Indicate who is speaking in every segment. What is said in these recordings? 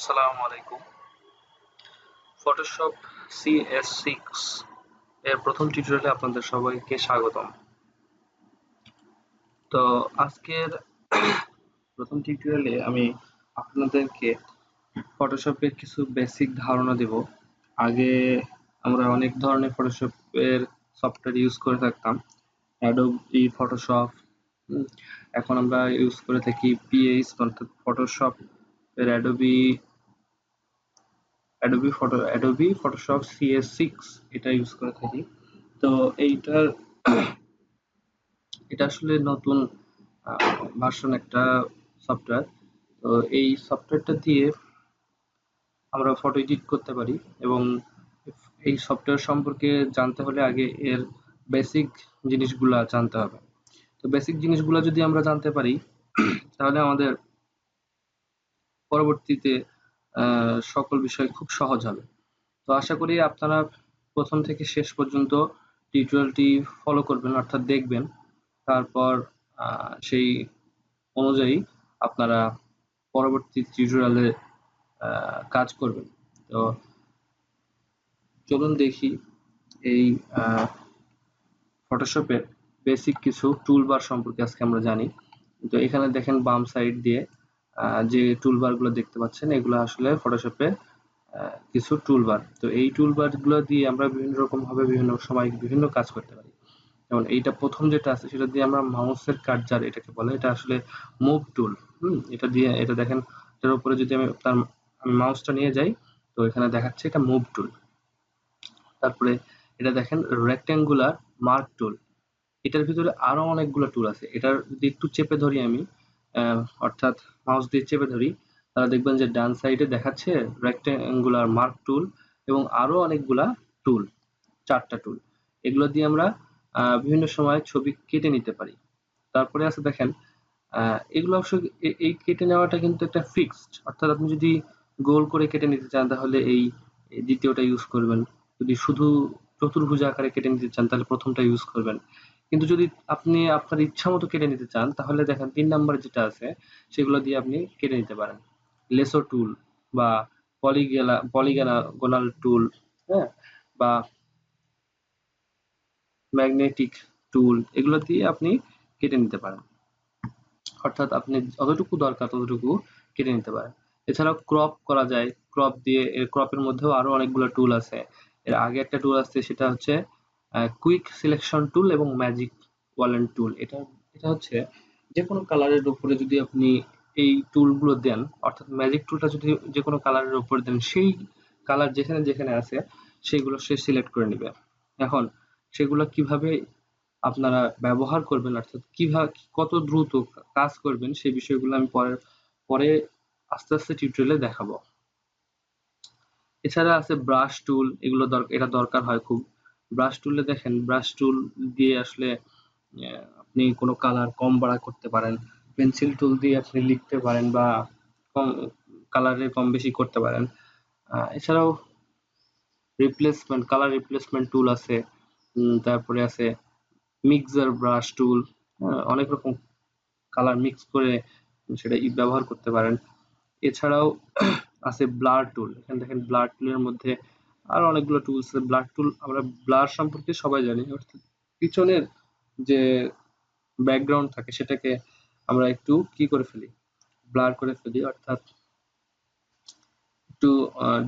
Speaker 1: আসসালামু আলাইকুম। Photoshop CS6 এর প্রথম টিউটোরিয়ালে আপনাদের সবাইকে স্বাগতম। তো আজকের প্রথম টিউটোরিয়ালে আমি আপনাদেরকে ফটোশপের কিছু বেসিক ধারণা দেব। আগে আমরা অনেক ধরনের ফটোশপের সফটওয়্যার ইউজ করে থাকতাম, অ্যাডোবি ফটোশপ। এখন আমরা ইউজ করে থাকি PH অর্থাৎ ফটোশপ এর অ্যাডোবি ফটোশপ CS6 এটা ইউজ করে থাকি। তো এটা আসলে নতুন ভার্সন একটা সফটওয়্যার। তো এই সফটওয়্যারটা দিয়ে আমরা ফটো এডিট করতে পারি এবং এই সফটওয়্যার সম্পর্কে জানতে হলে আগে এর বেসিক জিনিসগুলা জানতে হবে। তো বেসিক জিনিসগুলো যদি আমরা জানতে পারি তাহলে আমাদের পরবর্তীতে সকল বিষয় খুব সহজ হবে। তো আশা করি আপনারা প্রথম থেকে শেষ পর্যন্ত টিউটোরিয়ালটি ফলো করবেন, অর্থাৎ দেখবেন। তারপর সেই অনুযায়ী আপনারা পরবর্তী টিউটোরিয়ালে কাজ করবেন। তো চলুন দেখি এই ফটোশপের বেসিক কিছু টুলবার সম্পর্কে আজকে আমরা জানি। তো এখানে দেখেন বাম সাইড দিয়ে যে টুলবার গুলো দেখতে পাচ্ছেন, এগুলো আসলে ফটোশপে কিছু টুলবার। তো এই টুলবার গুলো দিয়ে আমরা বিভিন্ন রকম ভাবে বিভিন্ন সময় বিভিন্ন কাজ করতে পারি। যেমন এইটা প্রথম যেটা আছে সেটা দিয়ে আমরা মাউসের কার্সার এটাকে বলে, এটা আসলে মুভ টুল। এটা দিয়ে এটা দেখেন, এটার উপরে যদি আমি মাউসটা নিয়ে যাই তো এখানে দেখাচ্ছে এটা মুভ টুল। তারপরে এটা দেখেন রেক্টেঙ্গুলার মার্ক টুল। এটার ভিতরে আরো অনেকগুলো টুল আছে। এটার যদি একটু চেপে ধরি আমি, অর্থাৎ মাউস দিয়ে চেপে ধরি, তাহলে দেখবেন যে ডান সাইডে দেখাচ্ছে রেক্টেঙ্গুলার মার্ক টুল এবং আরো অনেকগুলা টুল, 4টা টুল। এগুলো দিয়ে আমরা বিভিন্ন সময় ছবি কেটে নিতে পারি। তারপরে আছে দেখেন এগুলো অবশ্য এই কেটে নেওয়াটা কিন্তু একটা ফিক্সড, অর্থাৎ আপনি যদি গোল করে কেটে নিতে চান তাহলে এই দ্বিতীয়টা ইউজ করবেন। যদি শুধু চতুর্ভুজ আকারে কেটে নিতে চান তাহলে প্রথমটা ইউজ করবেন। কিন্তু যদি আপনি আপনার ইচ্ছা মতো কেটে নিতে চান তাহলে দেখেন 3 নাম্বার যেটা আছে সেগুলো দিয়ে আপনি কেটে নিতে পারেন। লেসো টুল বা পলিগোনাল টুল, হ্যাঁ, বা ম্যাগনেটিক টুল, এগুলো দিয়ে আপনি কেটে নিতে পারেন। অর্থাৎ আপনি যতটুকু দরকার ততটুকু কেটে নিতে পারেন। এছাড়াও ক্রপ করা যায়। ক্রপের মধ্যেও আরো অনেকগুলো টুল আছে। এর আগে একটা টুল আছে সেটা হচ্ছে কুইক সিলেকশন টুল এবং ম্যাজিক ওয়ালেন্ট টুল। এটা এটা হচ্ছে যে কোনো কালারের উপরে যদি আপনি এই টুলগুলো দেন, অর্থাৎ ম্যাজিক টুলটা যদি যে কোনো কালারের উপরে দেন, সেই কালার যেখানে যেখানে আছে সেগুলো সে সিলেক্ট করে নেবে। এখন সেগুলো কিভাবে আপনারা ব্যবহার করবেন, অর্থাৎ কিভাবে কত দ্রুত কাজ করবেন সেই বিষয়গুলো আমি পরে আস্তে আস্তে টিউটোরিয়ালে দেখাবো। এছাড়া আছে ব্রাশ টুল, এগুলো এটা দরকার হয় খুব। ব্রাশ টুলে দেখেন, ব্রাশ টুল দিয়ে আসলে আপনি কোনো কালার কম বাড়া করতে পারেন। পেন্সিল টুল দিয়ে আপনি লিখতে পারেন বা কম কালারের কম বেশি করতে পারেন। এছাড়াও কালার রিপ্লেসমেন্ট টুল আছে। তারপরে আছে মিক্সার ব্রাশ টুল, অনেক রকম কালার মিক্স করে সেটা ব্যবহার করতে পারেন। এছাড়াও আছে ব্লার টুল। এখানে দেখেন ব্লার টুলের মধ্যে আরো অনেকগুলো টুলস আছে। ব্লার টুল, আমরা ব্লার সম্পর্কে সবাই জানি, অর্থাৎ পিছনের যে ব্যাকগ্রাউন্ড থাকে সেটাকে আমরা একটু কি করে ফেলি, ব্লার করে ফেলি। অর্থাৎ একটু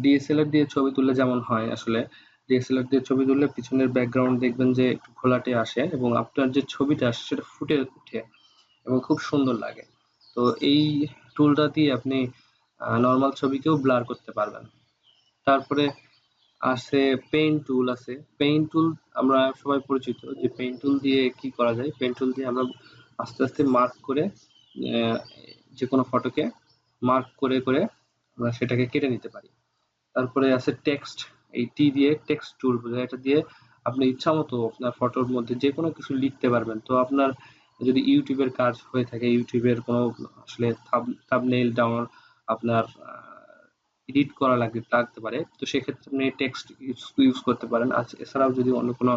Speaker 1: DSLR দিয়ে ছবি তুললে যেমন হয়, আসলে DSLR দিয়ে ছবি তুললে পিছনের ব্যাকগ্রাউন্ড দেখবেন যে একটু ঘোলাটে আসে এবং আপনার যে ছবিটা আসে সেটা ফুটে উঠে এবং খুব সুন্দর লাগে। তো এই টুলটা দিয়ে আপনি নর্মাল ছবিকেও ব্লার করতে পারবেন। তারপরে আছে পেইন্ট টুল আছে। পেইন্ট টুল আমরা সবাই পরিচিত, যে পেইন্ট টুল দিয়ে কি করা যায়। পেইন্ট টুল দিয়ে আমরা আস্তে আস্তে মার্ক করে যে কোনো ফটোকে মার্ক করে করে আমরা সেটাকে কেটে নিতে পারি। তারপরে আছে টেক্সট, এই টি দিয়ে টেক্সট টুল বোঝায়। এটা দিয়ে আপনি ইচ্ছা মতো আপনার ফটোর মধ্যে যে কোনো কিছু লিখতে পারবেন। তো আপনার যদি ইউটিউবের কাজ হয়ে থাকে, ইউটিউবের কোনো আসলে থাম্বনেইল ডাউন আপনার এডিট করা লাগতে পারে, তো সেক্ষেত্রে আপনি টেক্সট ইউজ করতে পারেন। এছাড়াও যদি অন্য কোনো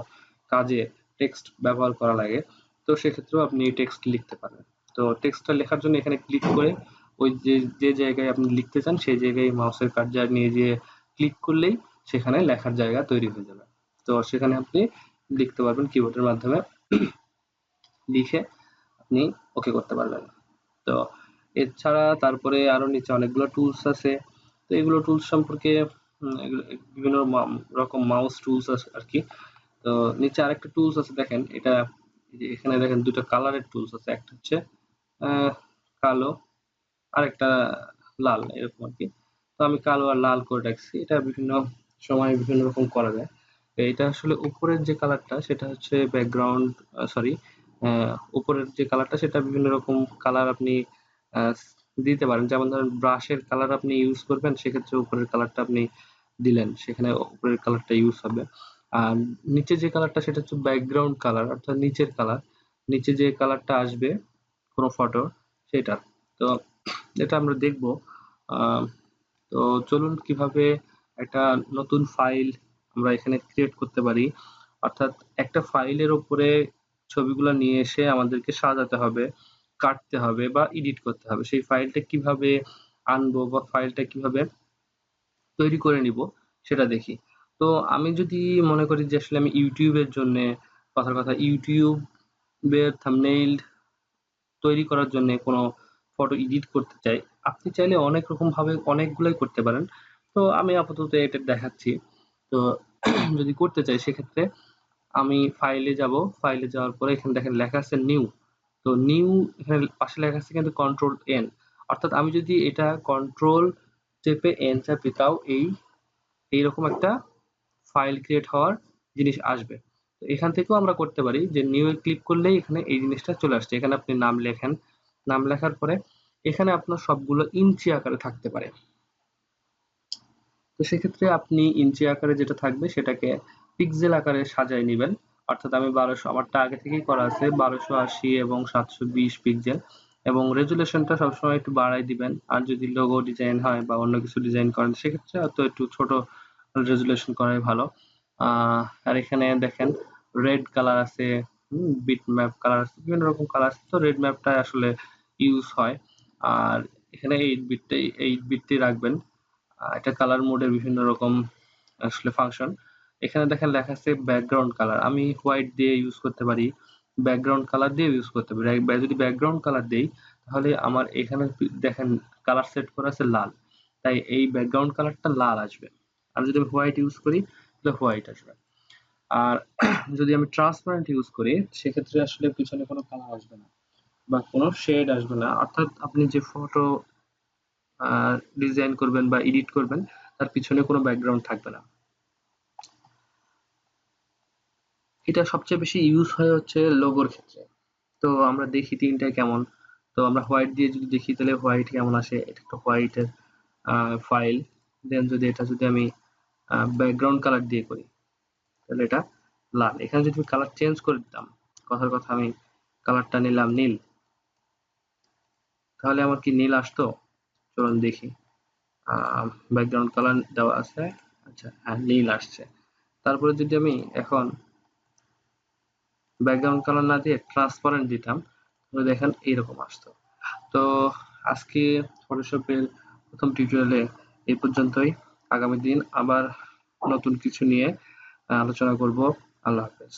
Speaker 1: কাজে টেক্সট ব্যবহার করা লাগে তো সেক্ষেত্রেও আপনি টেক্সট লিখতে পারেন। তো টেক্সটটা লেখার জন্য এখানে ক্লিক করে ওই যে যে জায়গায় আপনি লিখতে চান সেই জায়গায় মাউসের কার্সার নিয়ে যেয়ে ক্লিক করলেই সেখানে লেখার জায়গা তৈরি হয়ে যাবে। তো সেখানে আপনি লিখতে পারবেন কিবোর্ডের মাধ্যমে লিখে আপনি ওকে করতে পারবেন। তো এছাড়া তারপরে আরো নিচে অনেকগুলো টুলস আছে। তো এগুলো টুলস সম্পর্কে বিভিন্ন রকম মাউস টুলস আছে আর কি। তো নিচে আরেকটা টুলস আছে দেখেন, এটা এখানে দেখেন দুটো কালারের টুলস আছে, একটা হচ্ছে কালো আর একটা লাল, এরকম আর কি। তো আমি কালো আর লাল করে রাখছি, এটা বিভিন্ন সময় বিভিন্ন রকম করা যায়। এটা আসলে উপরের যে কালারটা সেটা হচ্ছে ব্যাকগ্রাউন্ড, সরি, উপরের যে কালারটা সেটা বিভিন্ন রকম কালার আপনি আহ, দিতে পারেন। যেমন ধরেন ব্রাশের কালার আপনি ইউজ করবেন, সেক্ষেত্রে উপরের কালারটা আপনি দিলেন, সেখানে উপরের কালারটা ইউজ হবে। আর নিচে যে কালারটা সেটা হচ্ছে ব্যাকগ্রাউন্ড কালার, অর্থাৎ নিচের কালার, নিচে যে কালারটা আসবে কোনো ফটো সেটা। তো এটা আমরা দেখব। আহ, তো চলুন কিভাবে একটা নতুন ফাইল আমরা এখানে ক্রিয়েট করতে পারি। অর্থাৎ একটা ফাইলের উপরে ছবিগুলো নিয়ে এসে আমাদেরকে সাজাতে হবে, কাটতে হবে বা এডিট করতে হবে। সেই ফাইলটা কিভাবে আনবো বা ফাইলটা কিভাবে তৈরি করে নিব সেটা দেখি। তো আমি যদি মনে করি যে আসলে আমি ইউটিউবের জন্য, কথার কথা ইউটিউবের থাম্বনেইল তৈরি করার জন্য কোনো ফটো এডিট করতে চাই, আপনি চাইলে অনেক রকম ভাবে অনেকগুলাই করতে পারেন। তো আমি আপাতত এটা দেখাচ্ছি। তো যদি করতে চাই সেক্ষেত্রে আমি ফাইলে যাব, ফাইলে যাওয়ার পরে এখানে দেখেন লেখা আছে নিউ। তো নিউ এখানে পাশে লেখা আছে কিন্তু কন্ট্রোল এন, অর্থাৎ আমি যদি এটা কন্ট্রোল চেপে এন চাপি তাও এইরকম একটা ফাইল ক্রিয়েট হওয়ার জিনিস আসবে। তো এখান থেকেও আমরা করতে পারি যে নিউ এ ক্লিক করলেই এখানে এই জিনিসটা চলে আসছে। এখানে আপনি নাম লেখেন, নাম লেখার পরে এখানে আপনার সবগুলো ইঞ্চি আকারে থাকতে পারে। তো সেক্ষেত্রে আপনি ইঞ্চি আকারে যেটা থাকবে সেটাকে পিক্সেল আকারে সাজায় নেবেন। অর্থাৎ আমি 1200, আমারটা আগে থেকেই করা আছে 1280 এবং 720 পিক্সেল, এবং রেজুলেশনটা সবসময় একটু বাড়াই দিবেন। আর যদি লোগো ডিজাইন হয় বা অন্য কিছু ডিজাইন করেন সেক্ষেত্রে হয়তো একটু ছোট রেজুলেশন করাই ভালো। আর এখানে দেখেন রেড কালার আছে, বিট ম্যাপ কালার আছে, বিভিন্ন রকম কালার আছে। তো রেড ম্যাপটা আসলে ইউজ হয়। আর এখানে 8 বিটটাই রাখবেন। এটা কালার মোডের বিভিন্ন রকম আসলে ফাংশন। এখানে দেখেন লেখা আছে ব্যাকগ্রাউন্ড কালার, আমি হোয়াইট দিয়ে ইউজ করতে পারি, ব্যাকগ্রাউন্ড কালার দিয়ে ইউজ করতে পারি। যদি ব্যাকগ্রাউন্ড কালার দেই তাহলে আমার এখানে দেখেন কালার সেট করা আছে লাল, তাই এই ব্যাকগ্রাউন্ড কালারটা লাল আসবে। আর যদি আমি হোয়াইট ইউজ করি তাহলে হোয়াইট আসবে। আর যদি আমি ট্রান্সপারেন্ট ইউজ করি সেক্ষেত্রে আসলে পিছনে কোনো কালার আসবে না বা কোনো শেড আসবে না, অর্থাৎ আপনি যে ফটো ডিজাইন করবেন বা এডিট করবেন তার পিছনে কোনো ব্যাকগ্রাউন্ড থাকবে না। এটা সবচেয়ে বেশি ইউজ হয় হচ্ছে লোগোর ক্ষেত্রে। তো আমরা দেখি তিনটায় কেমন। তো আমরা হোয়াইট দিয়ে যদি দেখি তাহলে হোয়াইট কেমন আসে, এটা একটা হোয়াইটের ফাইল। দেন যদি আমি ব্যাকগ্রাউন্ড কালার দিয়ে করি তাহলে এটা লাল। এখানে যদি কালার চেঞ্জ করে দিতাম, কথার কথা আমি কালারটা নিলাম নীল, তাহলে আমার কি নীল আসতো? চলুন দেখি। ব্যাকগ্রাউন্ড কালার দেওয়া আছে, আচ্ছা হ্যাঁ নীল আসছে। তারপরে যদি আমি এখন ব্যাকগ্রাউন্ড কালার না দিয়ে ট্রান্সপারেন্ট দিতাম তাহলে দেখেন এইরকম আসতো। তো আজকে ফটোশপের প্রথম টিউটোরিয়ালে এই পর্যন্তই। আগামী দিন আবার নতুন কিছু নিয়ে আলোচনা করব। আল্লাহ হাফেজ।